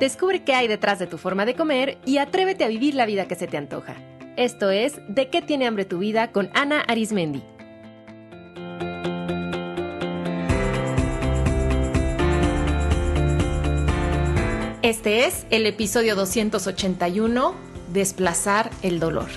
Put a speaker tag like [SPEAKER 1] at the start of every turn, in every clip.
[SPEAKER 1] Descubre qué hay detrás de tu forma de comer y atrévete a vivir la vida que se te antoja. Esto es ¿De qué tiene hambre tu vida? Con Ana Arismendi. Este es el episodio 281, Desplazar el dolor.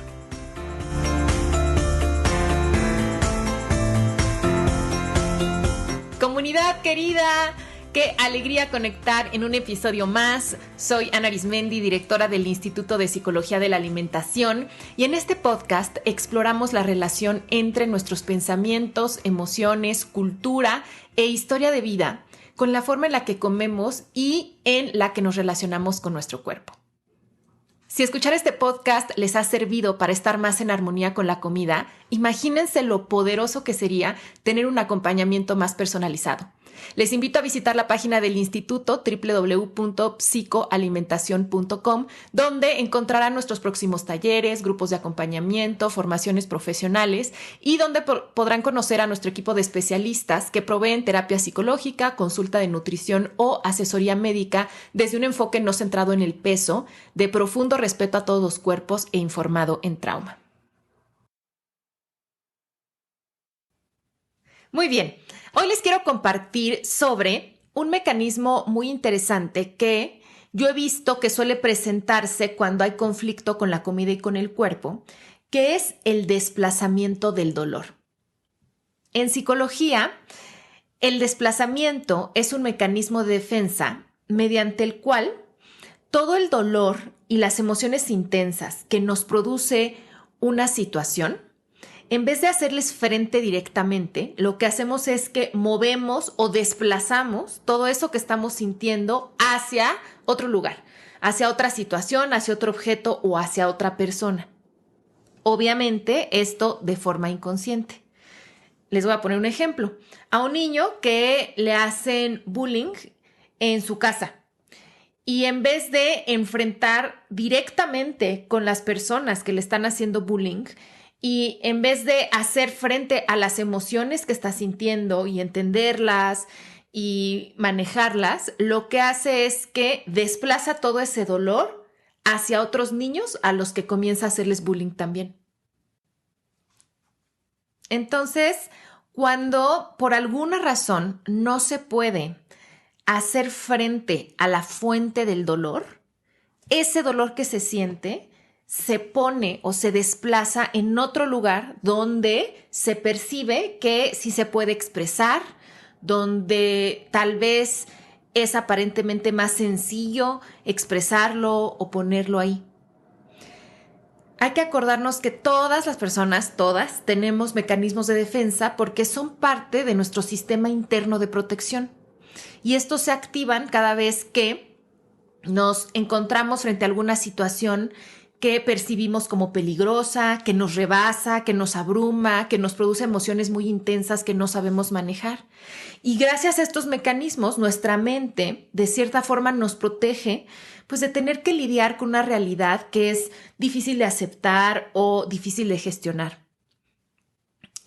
[SPEAKER 1] Comunidad querida, qué alegría conectar en un episodio más. Soy Ana Arismendi, directora del Instituto de Psicología de la Alimentación, y en este podcast exploramos la relación entre nuestros pensamientos, emociones, cultura e historia de vida con la forma en la que comemos y en la que nos relacionamos con nuestro cuerpo. Si escuchar este podcast les ha servido para estar más en armonía con la comida, imagínense lo poderoso que sería tener un acompañamiento más personalizado. Les invito a visitar la página del instituto www.psicoalimentacion.com, donde encontrarán nuestros próximos talleres, grupos de acompañamiento, formaciones profesionales y donde podrán conocer a nuestro equipo de especialistas que proveen terapia psicológica, consulta de nutrición o asesoría médica desde un enfoque no centrado en el peso, de profundo respeto a todos los cuerpos e informado en trauma. Muy bien, hoy les quiero compartir sobre un mecanismo muy interesante que yo he visto que suele presentarse cuando hay conflicto con la comida y con el cuerpo, que es el desplazamiento del dolor. En psicología, el desplazamiento es un mecanismo de defensa mediante el cual todo el dolor y las emociones intensas que nos produce una situación, en vez de hacerles frente directamente, lo que hacemos es que movemos o desplazamos todo eso que estamos sintiendo hacia otro lugar, hacia otra situación, hacia otro objeto o hacia otra persona. Obviamente, esto de forma inconsciente. Les voy a poner un ejemplo. A un niño que le hacen bullying en su casa y en vez de enfrentar directamente con las personas que le están haciendo bullying, y en vez de hacer frente a las emociones que está sintiendo y entenderlas y manejarlas, lo que hace es que desplaza todo ese dolor hacia otros niños a los que comienza a hacerles bullying también. Entonces, cuando por alguna razón no se puede hacer frente a la fuente del dolor, ese dolor que se siente se pone o se desplaza en otro lugar donde se percibe que sí se puede expresar, donde tal vez es aparentemente más sencillo expresarlo o ponerlo ahí. Hay que acordarnos que todas las personas, todas, tenemos mecanismos de defensa porque son parte de nuestro sistema interno de protección. Y estos se activan cada vez que nos encontramos frente a alguna situación que percibimos como peligrosa, que nos rebasa, que nos abruma, que nos produce emociones muy intensas que no sabemos manejar. Y gracias a estos mecanismos, nuestra mente, de cierta forma, nos protege pues de tener que lidiar con una realidad que es difícil de aceptar o difícil de gestionar.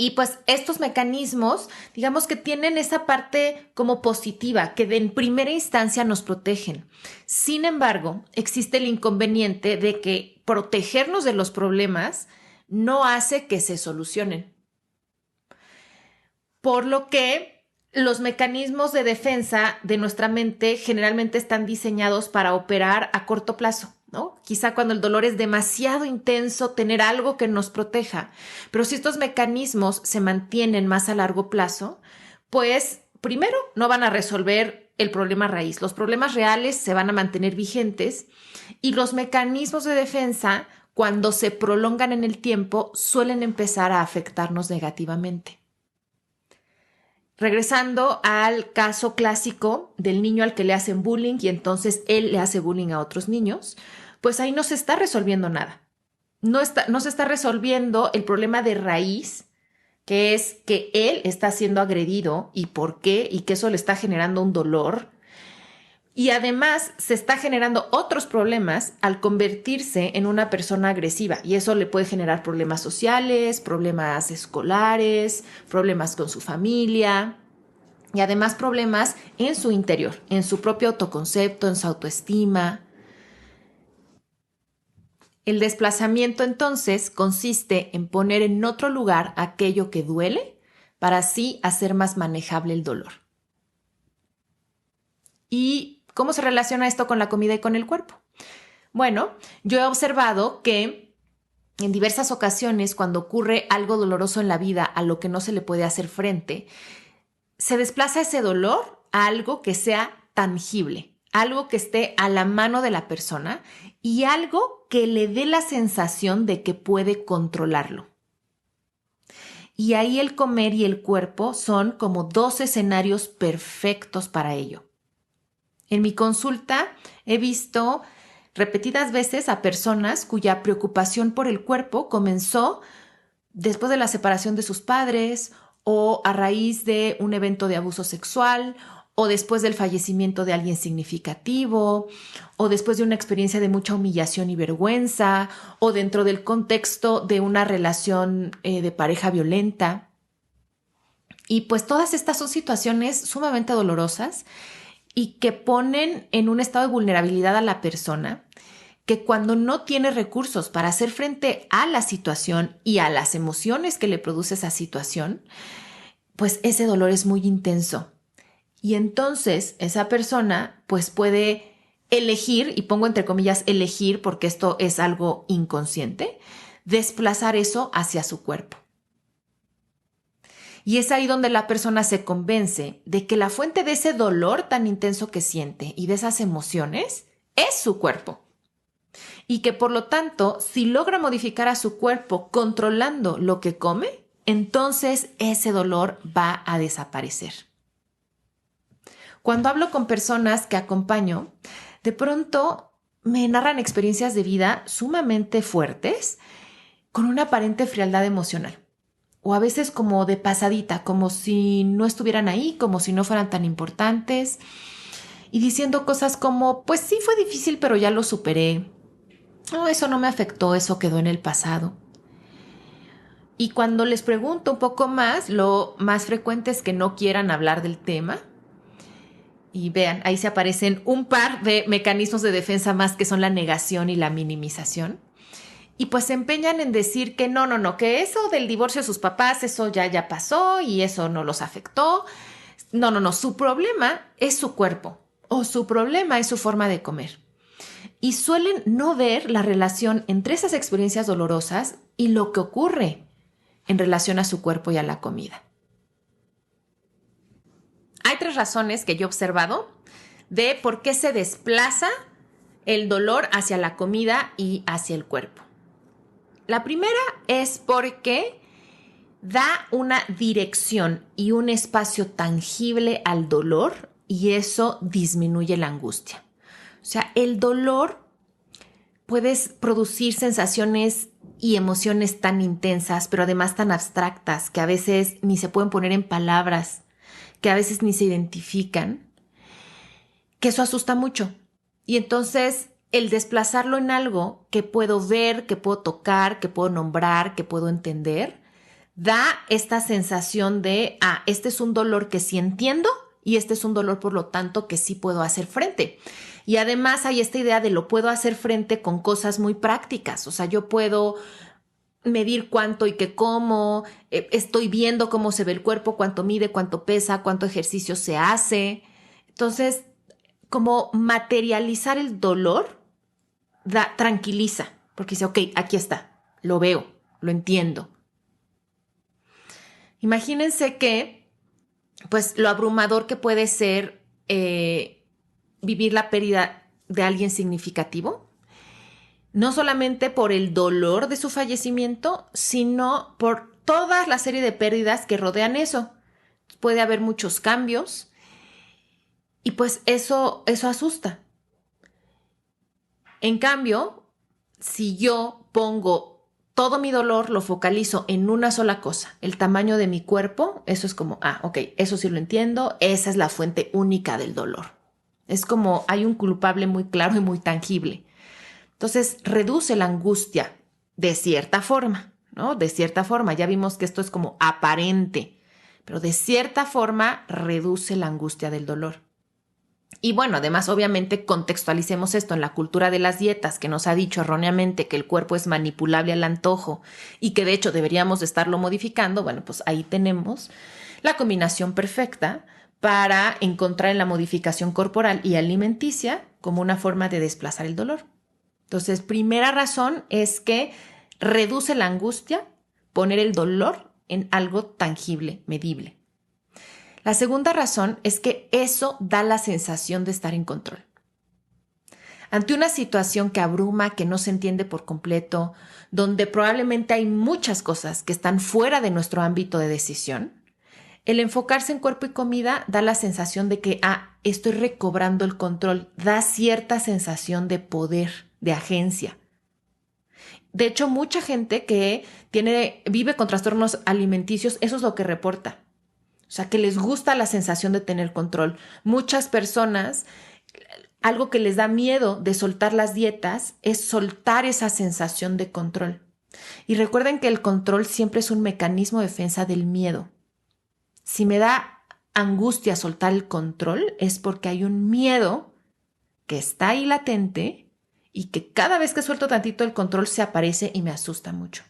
[SPEAKER 1] Y pues estos mecanismos, digamos que tienen esa parte como positiva, que en primera instancia nos protegen. Sin embargo, existe el inconveniente de que protegernos de los problemas no hace que se solucionen. Por lo que los mecanismos de defensa de nuestra mente generalmente están diseñados para operar a corto plazo, ¿no? Quizá cuando el dolor es demasiado intenso, tener algo que nos proteja. Pero si estos mecanismos se mantienen más a largo plazo, pues primero no van a resolver el problema raíz. Los problemas reales se van a mantener vigentes y los mecanismos de defensa, cuando se prolongan en el tiempo, suelen empezar a afectarnos negativamente. Regresando al caso clásico del niño al que le hacen bullying y entonces él le hace bullying a otros niños, pues ahí no se está resolviendo nada. No se está resolviendo el problema de raíz, que es que él está siendo agredido y por qué, y que eso le está generando un dolor. Y además se está generando otros problemas al convertirse en una persona agresiva y eso le puede generar problemas sociales, problemas escolares, problemas con su familia. y además problemas en su interior, en su propio autoconcepto, en su autoestima. El desplazamiento entonces consiste en poner en otro lugar aquello que duele para así hacer más manejable el dolor. ¿Y cómo se relaciona esto con la comida y con el cuerpo? Bueno, yo he observado que en diversas ocasiones, cuando ocurre algo doloroso en la vida a lo que no se le puede hacer frente, se desplaza ese dolor a algo que sea tangible, algo que esté a la mano de la persona y algo que le dé la sensación de que puede controlarlo. Y ahí el comer y el cuerpo son como dos escenarios perfectos para ello. En mi consulta he visto repetidas veces a personas cuya preocupación por el cuerpo comenzó después de la separación de sus padres o a raíz de un evento de abuso sexual o después del fallecimiento de alguien significativo o después de una experiencia de mucha humillación y vergüenza o dentro del contexto de una relación de pareja violenta. Y pues todas estas son situaciones sumamente dolorosas y que ponen en un estado de vulnerabilidad a la persona, que cuando no tiene recursos para hacer frente a la situación y a las emociones que le produce esa situación, pues ese dolor es muy intenso. Y entonces esa persona pues puede elegir, y pongo entre comillas elegir porque esto es algo inconsciente, desplazar eso hacia su cuerpo. Y es ahí donde la persona se convence de que la fuente de ese dolor tan intenso que siente y de esas emociones es su cuerpo. Y que por lo tanto, si logra modificar a su cuerpo controlando lo que come, entonces ese dolor va a desaparecer. Cuando hablo con personas que acompaño, de pronto me narran experiencias de vida sumamente fuertes con una aparente frialdad emocional. O a veces como de pasadita, como si no estuvieran ahí, como si no fueran tan importantes. Y diciendo cosas como, pues sí fue difícil, pero ya lo superé. No, eso no me afectó, eso quedó en el pasado. Y cuando les pregunto un poco más, lo más frecuente es que no quieran hablar del tema. Y vean, ahí se aparecen un par de mecanismos de defensa más que son la negación y la minimización. Y pues se empeñan en decir que no, que eso del divorcio de sus papás, eso ya pasó y eso no los afectó. No, su problema es su cuerpo o su problema es su forma de comer. Y suelen no ver la relación entre esas experiencias dolorosas y lo que ocurre en relación a su cuerpo y a la comida. Hay 3 razones que yo he observado de por qué se desplaza el dolor hacia la comida y hacia el cuerpo. La primera es porque da una dirección y un espacio tangible al dolor y eso disminuye la angustia. O sea, el dolor puede producir sensaciones y emociones tan intensas, pero además tan abstractas, que a veces ni se pueden poner en palabras, que a veces ni se identifican, que eso asusta mucho. Y entonces el desplazarlo en algo que puedo ver, que puedo tocar, que puedo nombrar, que puedo entender, da esta sensación de, este es un dolor que sí entiendo y este es un dolor, por lo tanto, que sí puedo hacer frente. Y además hay esta idea de lo puedo hacer frente con cosas muy prácticas. O sea, yo puedo medir cuánto y qué como, estoy viendo cómo se ve el cuerpo, cuánto mide, cuánto pesa, cuánto ejercicio se hace. Entonces, como materializar el dolor tranquiliza, porque dice, ok, aquí está, lo veo, lo entiendo. Imagínense que, pues, lo abrumador que puede ser vivir la pérdida de alguien significativo, no solamente por el dolor de su fallecimiento, sino por toda la serie de pérdidas que rodean eso. Puede haber muchos cambios y pues eso asusta. En cambio, si yo pongo todo mi dolor, lo focalizo en una sola cosa, el tamaño de mi cuerpo, eso es como, ok, eso sí lo entiendo, esa es la fuente única del dolor. Es como hay un culpable muy claro y muy tangible. Entonces, reduce la angustia de cierta forma, ¿no? De cierta forma, ya vimos que esto es como aparente, pero de cierta forma reduce la angustia del dolor. Y bueno, además obviamente contextualicemos esto en la cultura de las dietas que nos ha dicho erróneamente que el cuerpo es manipulable al antojo y que de hecho deberíamos de estarlo modificando. Bueno, pues ahí tenemos la combinación perfecta para encontrar en la modificación corporal y alimenticia como una forma de desplazar el dolor. Entonces, primera razón es que reduce la angustia, poner el dolor en algo tangible, medible. La segunda razón es que eso da la sensación de estar en control. Ante una situación que abruma, que no se entiende por completo, donde probablemente hay muchas cosas que están fuera de nuestro ámbito de decisión, el enfocarse en cuerpo y comida da la sensación de que, estoy recobrando el control, da cierta sensación de poder, de agencia. De hecho, mucha gente que vive con trastornos alimenticios, eso es lo que reporta. O sea, que les gusta la sensación de tener control. Muchas personas, algo que les da miedo de soltar las dietas es soltar esa sensación de control. Y recuerden que el control siempre es un mecanismo de defensa del miedo. Si me da angustia soltar el control es porque hay un miedo que está ahí latente y que cada vez que suelto tantito el control se aparece y me asusta mucho.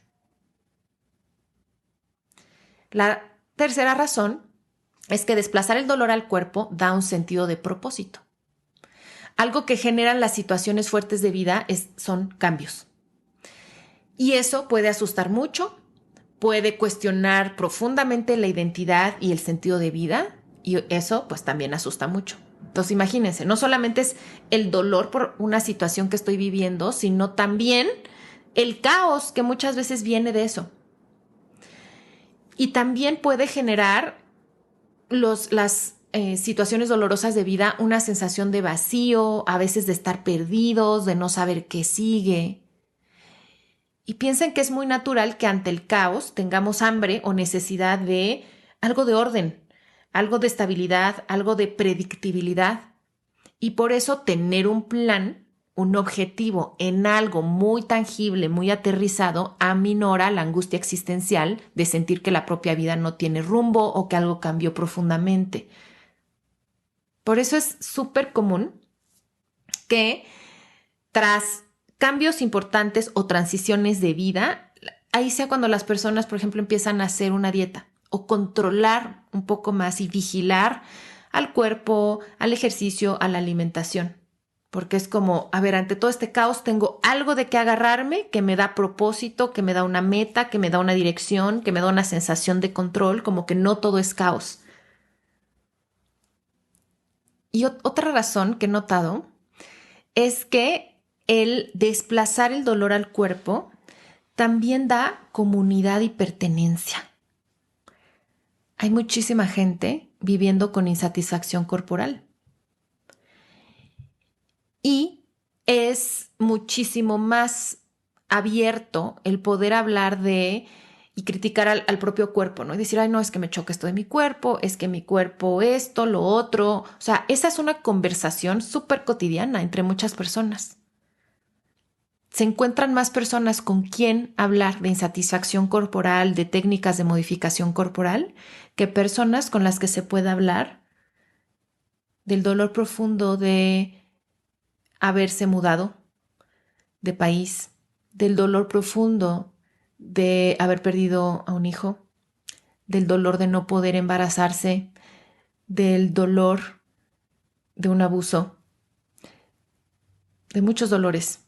[SPEAKER 1] La tercera razón es que desplazar el dolor al cuerpo da un sentido de propósito. Algo que generan las situaciones fuertes de vida son cambios. Y eso puede asustar mucho, puede cuestionar profundamente la identidad y el sentido de vida, y eso pues también asusta mucho. Entonces imagínense, no solamente es el dolor por una situación que estoy viviendo, sino también el caos que muchas veces viene de eso. Y también puede generar las situaciones dolorosas de vida una sensación de vacío, a veces de estar perdidos, de no saber qué sigue. Y piensen que es muy natural que ante el caos tengamos hambre o necesidad de algo de orden, algo de estabilidad, algo de predictibilidad. Y por eso tener un plan, un objetivo en algo muy tangible, muy aterrizado, aminora la angustia existencial de sentir que la propia vida no tiene rumbo o que algo cambió profundamente. Por eso es súper común que tras cambios importantes o transiciones de vida, ahí sea cuando las personas, por ejemplo, empiezan a hacer una dieta o controlar un poco más y vigilar al cuerpo, al ejercicio, a la alimentación. Porque es como, ante todo este caos tengo algo de qué agarrarme que me da propósito, que me da una meta, que me da una dirección, que me da una sensación de control, como que no todo es caos. Y otra razón que he notado es que el desplazar el dolor al cuerpo también da comunidad y pertenencia. Hay muchísima gente viviendo con insatisfacción corporal. Y es muchísimo más abierto el poder hablar de y criticar al propio cuerpo, ¿no? Y decir, no, es que me choca esto de mi cuerpo, es que mi cuerpo esto, lo otro. O sea, esa es una conversación súper cotidiana entre muchas personas. Se encuentran más personas con quien hablar de insatisfacción corporal, de técnicas de modificación corporal, que personas con las que se pueda hablar del dolor profundo de haberse mudado de país, del dolor profundo de haber perdido a un hijo, del dolor de no poder embarazarse, del dolor de un abuso, de muchos dolores.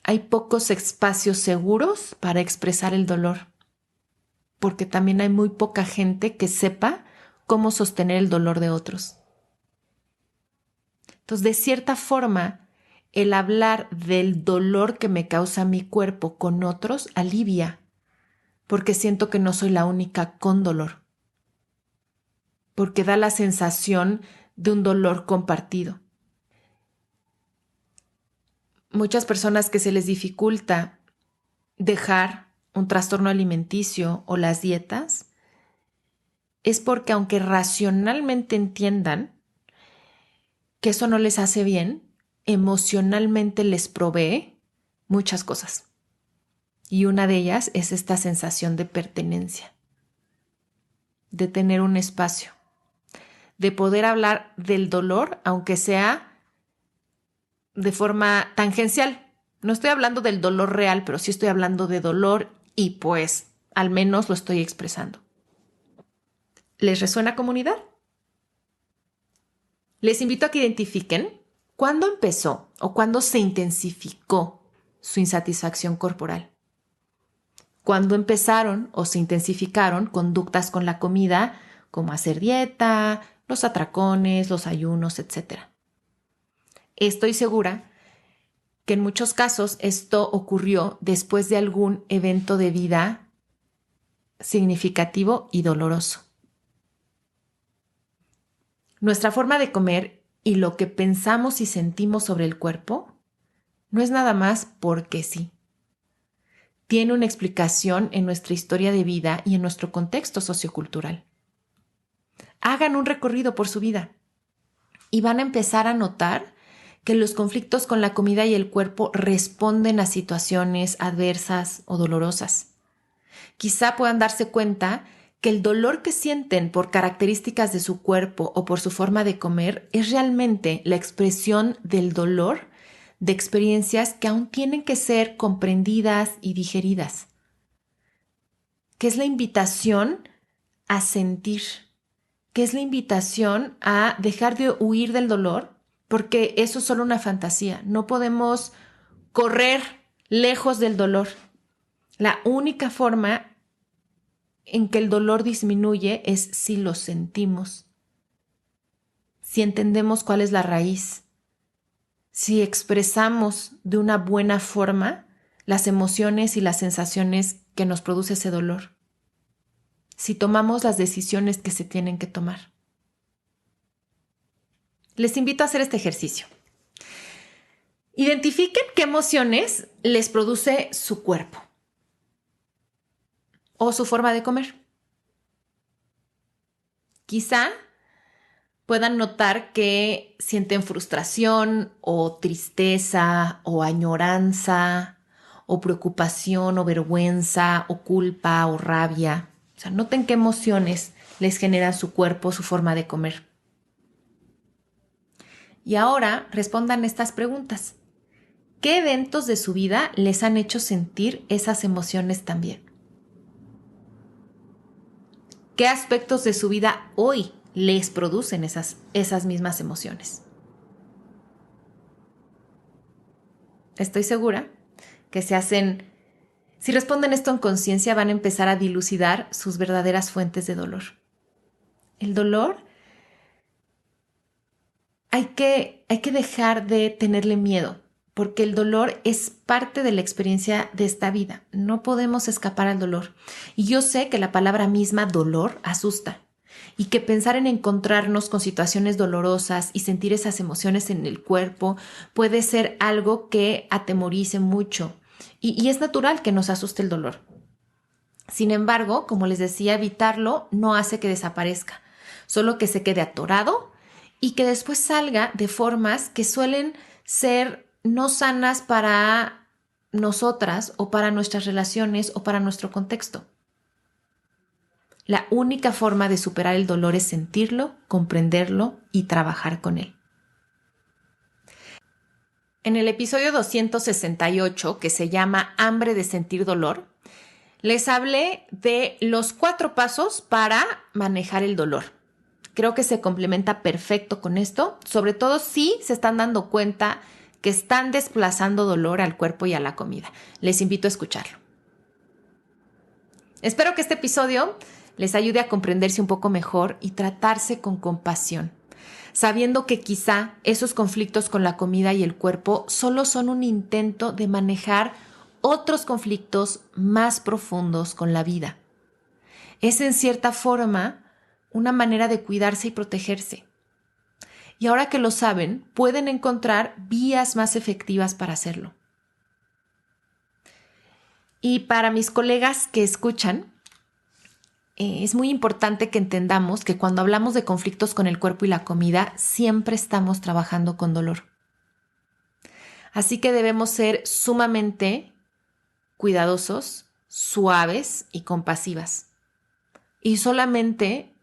[SPEAKER 1] Hay pocos espacios seguros para expresar el dolor, porque también hay muy poca gente que sepa cómo sostener el dolor de otros. Entonces, de cierta forma, el hablar del dolor que me causa mi cuerpo con otros alivia, porque siento que no soy la única con dolor, porque da la sensación de un dolor compartido. Muchas personas que se les dificulta dejar un trastorno alimenticio o las dietas es porque aunque racionalmente entiendan que eso no les hace bien, emocionalmente les provee muchas cosas. Y una de ellas es esta sensación de pertenencia. de tener un espacio, de poder hablar del dolor, aunque sea de forma tangencial. No estoy hablando del dolor real, pero sí estoy hablando de dolor y pues al menos lo estoy expresando. ¿Les resuena, comunidad? Les invito a que identifiquen cuándo empezó o cuándo se intensificó su insatisfacción corporal. Cuándo empezaron o se intensificaron conductas con la comida, como hacer dieta, los atracones, los ayunos, etc. Estoy segura que en muchos casos esto ocurrió después de algún evento de vida significativo y doloroso. Nuestra forma de comer y lo que pensamos y sentimos sobre el cuerpo no es nada más porque sí. Tiene una explicación en nuestra historia de vida y en nuestro contexto sociocultural. Hagan un recorrido por su vida y van a empezar a notar que los conflictos con la comida y el cuerpo responden a situaciones adversas o dolorosas. Quizá puedan darse cuenta que el dolor que sienten por características de su cuerpo o por su forma de comer es realmente la expresión del dolor de experiencias que aún tienen que ser comprendidas y digeridas, que es la invitación a sentir, que es la invitación a dejar de huir del dolor, porque eso es solo una fantasía. No podemos correr lejos del dolor. La única forma en que el dolor disminuye es si lo sentimos, si entendemos cuál es la raíz, si expresamos de una buena forma las emociones y las sensaciones que nos produce ese dolor, si tomamos las decisiones que se tienen que tomar. Les invito a hacer este ejercicio. Identifiquen qué emociones les produce su cuerpo o su forma de comer. Quizá puedan notar que sienten frustración o tristeza o añoranza o preocupación o vergüenza o culpa o rabia. O sea, noten qué emociones les genera su cuerpo, su forma de comer. Y ahora respondan estas preguntas. ¿Qué eventos de su vida les han hecho sentir esas emociones también? ¿Qué aspectos de su vida hoy les producen esas mismas emociones? Estoy segura que si responden esto en conciencia, van a empezar a dilucidar sus verdaderas fuentes de dolor. El dolor hay que dejar de tenerle miedo, porque el dolor es parte de la experiencia de esta vida. No podemos escapar al dolor. Y yo sé que la palabra misma dolor asusta y que pensar en encontrarnos con situaciones dolorosas y sentir esas emociones en el cuerpo puede ser algo que atemorice mucho. Y es natural que nos asuste el dolor. Sin embargo, como les decía, evitarlo no hace que desaparezca, solo que se quede atorado y que después salga de formas que suelen ser no sanas para nosotras o para nuestras relaciones o para nuestro contexto. La única forma de superar el dolor es sentirlo, comprenderlo y trabajar con él. En el episodio 268, que se llama Hambre de sentir dolor, les hablé de los 4 pasos para manejar el dolor. Creo que se complementa perfecto con esto, sobre todo si se están dando cuenta que están desplazando dolor al cuerpo y a la comida. Les invito a escucharlo. Espero que este episodio les ayude a comprenderse un poco mejor y tratarse con compasión, sabiendo que quizá esos conflictos con la comida y el cuerpo solo son un intento de manejar otros conflictos más profundos con la vida. Es en cierta forma una manera de cuidarse y protegerse. Y ahora que lo saben, pueden encontrar vías más efectivas para hacerlo. Y para mis colegas que escuchan, es muy importante que entendamos que cuando hablamos de conflictos con el cuerpo y la comida, siempre estamos trabajando con dolor. Así que debemos ser sumamente cuidadosos, suaves y compasivas. y solamente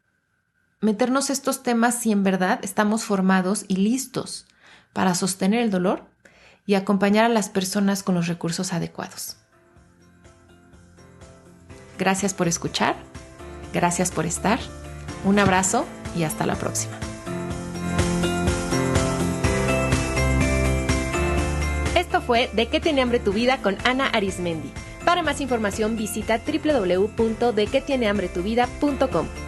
[SPEAKER 1] meternos estos temas si en verdad estamos formados y listos para sostener el dolor y acompañar a las personas con los recursos adecuados. Gracias por escuchar, gracias por estar, un abrazo y hasta la próxima.
[SPEAKER 2] Esto fue ¿De qué tiene hambre tu vida? Con Ana Arizmendi. Para más información visita www.dequetienehambretuvida.com.